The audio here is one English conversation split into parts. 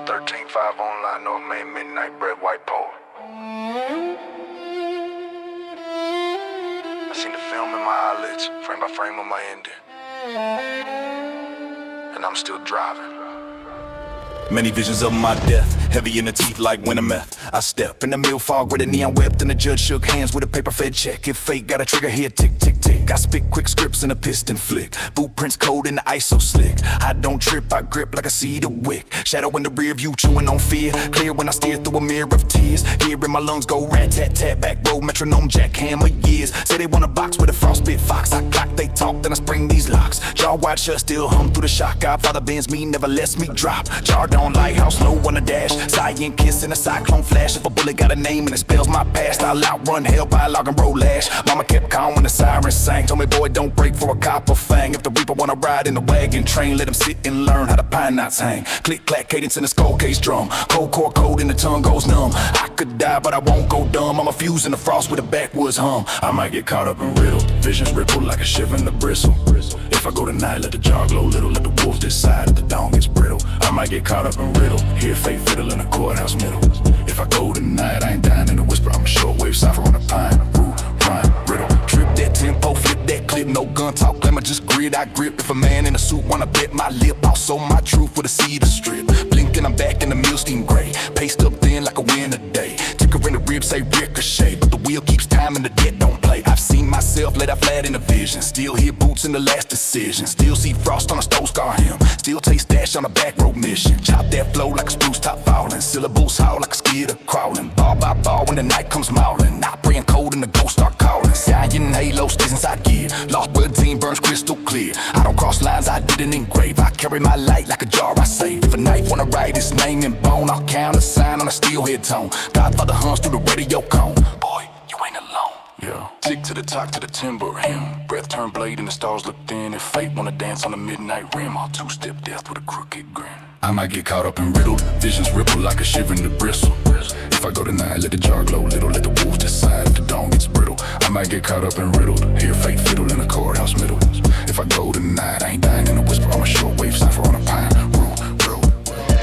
Channel 13.5 online, North Maine Midnight, Bread White Pole. I seen the film in my eyelids, frame by frame on my ending. And I'm still driving. Many visions of my death, heavy in the teeth like winter meth. I step in the mill fog where the neon wept and the judge shook hands with a paper fed check. If fate got a trigger here, tick, tick, tick. I spit quick scripts in a piston flick. Boot prints cold and the ice so slick. I don't trip, I grip like a cedar wick. Shadow in the rear view, chewing on fear. Clear when I steer through a mirror of tears. Here in my lungs go rat-tat-tat, back row metronome jackhammer years. Say they want a box with a frostbit fox. I clock, they talk, then I spring these locks. Jaw wide shut, still hum through the shock. Godfather bends me, never lets me drop. Jarred on lighthouse, low on the dash. Cyan kiss in a cyclone flash. If a bullet got a name and it spells my past, I'll outrun hell by a log and roll lash. Mama kept calm when the siren sang. Told me, boy, don't break for a copper fang. If the reaper wanna ride in the wagon train, let him sit and learn how the pine knots hang. Click, clack, cadence in the skull case drum. Cold core cold and the tongue goes numb. I could die, but I won't go dumb. I'm a fuse in the frost with a backwoods hum. I might get caught up in riddle. Visions ripple like a shiver in the bristle. If I go tonight, let the jar glow little. Let the wolves decide if the dawn gets brittle. I might get caught up in riddle. Hear fate fiddle in the courthouse middle. If I go tonight, I ain't dying in the whisper. I'm a shortwave cipher on the pine. Rule, rhyme, riddle. Trip that tempo, flip that clip. No gun talk, glamour, just grit. I grip. If a man in a suit wanna bet my lip, I'll sow my truth with a cedar strip. Blinking, I'm back in the mill steam gray. Paced up thin like a winter day. Ticker in the ribs say ricochet, but the wheel keeps time and the debt don't play. I've seen myself laid out flat in a vision. Still hear boots in the last decision. Still see frost on a stove scar him. Still taste dash on a back road mission. Chop that flow like a spruce top falling. Syllables howl like a skidder crawling. Ball by ball when the night comes mauling. Not praying cold and the ghosts start calling. Cyan halo stays inside gear. Lost blood team burns crystal clear. I don't cross lines, I didn't engrave. I carry my light like a jar I save. If a knife wanna write his name in bone, I'll count a sign on a steelhead tone. Godfather hums through the radio cone. Boy, you ain't alone. Yeah. Tick to the top to the timber hem. Breath turn blade and the stars look thin. If fate wanna dance on the midnight rim, I'll two-step death with a crooked grin. I might get caught up in riddled. Visions ripple like a shiver in the bristle. If I go tonight, let the jar glow little. Let the wolves decide if the dawn gets brittle. I might get caught up and riddled. Hear fate fiddle in the courthouse middle. If I go tonight, I ain't dying in a whisper. I'm a shortwave cipher on a pine.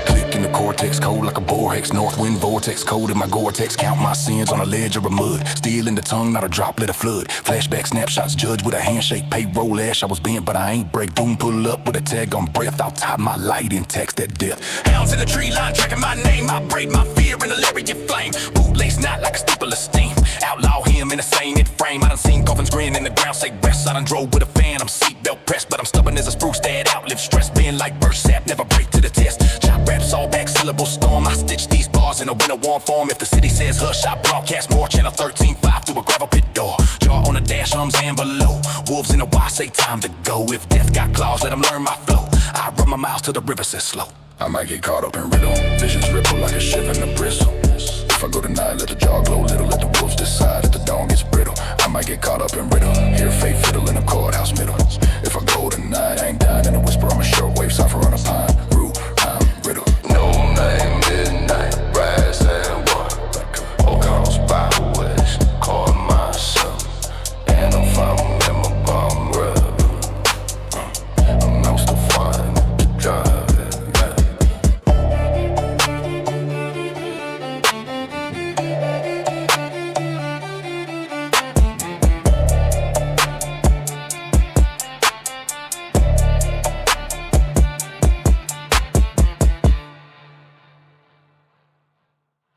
Click in the cortex, cold like a borehex. North wind vortex, cold in my Gore-Tex. Count my sins on a ledge of mud. Steel in the tongue, not a droplet of flood. Flashback snapshots, judge with a handshake. Payroll ash, I was bent, but I ain't break. Doom pull up with a tag on breath. I'll top my light and text that death. Hounds in the tree line, tracking my name. I break my fear in a lariat flame. Bootlace not like a steeple of steam. Outlaw him in a sane frame. I done seen coffins grin in the ground say rest. I done drove with a phantom seatbelt pressed, but I'm stubborn as a spruce that outlive stress. Being like burst sap, never break to the test. Chop raps all back, syllable storm. I stitch these bars in a winter warm form. If the city says hush, I broadcast more. Channel 13.5 through a gravel pit door. Jaw on the dash, arms and below. Wolves in the wild say time to go. If death got claws, let them learn my flow. I run my mouth till the river says slow. I might get caught up in riddle. Visions ripple like a shiver in the bristle. If I go tonight, let the jar glow little. Let the wolves decide if the dawn gets brittle. I might get caught up in riddle.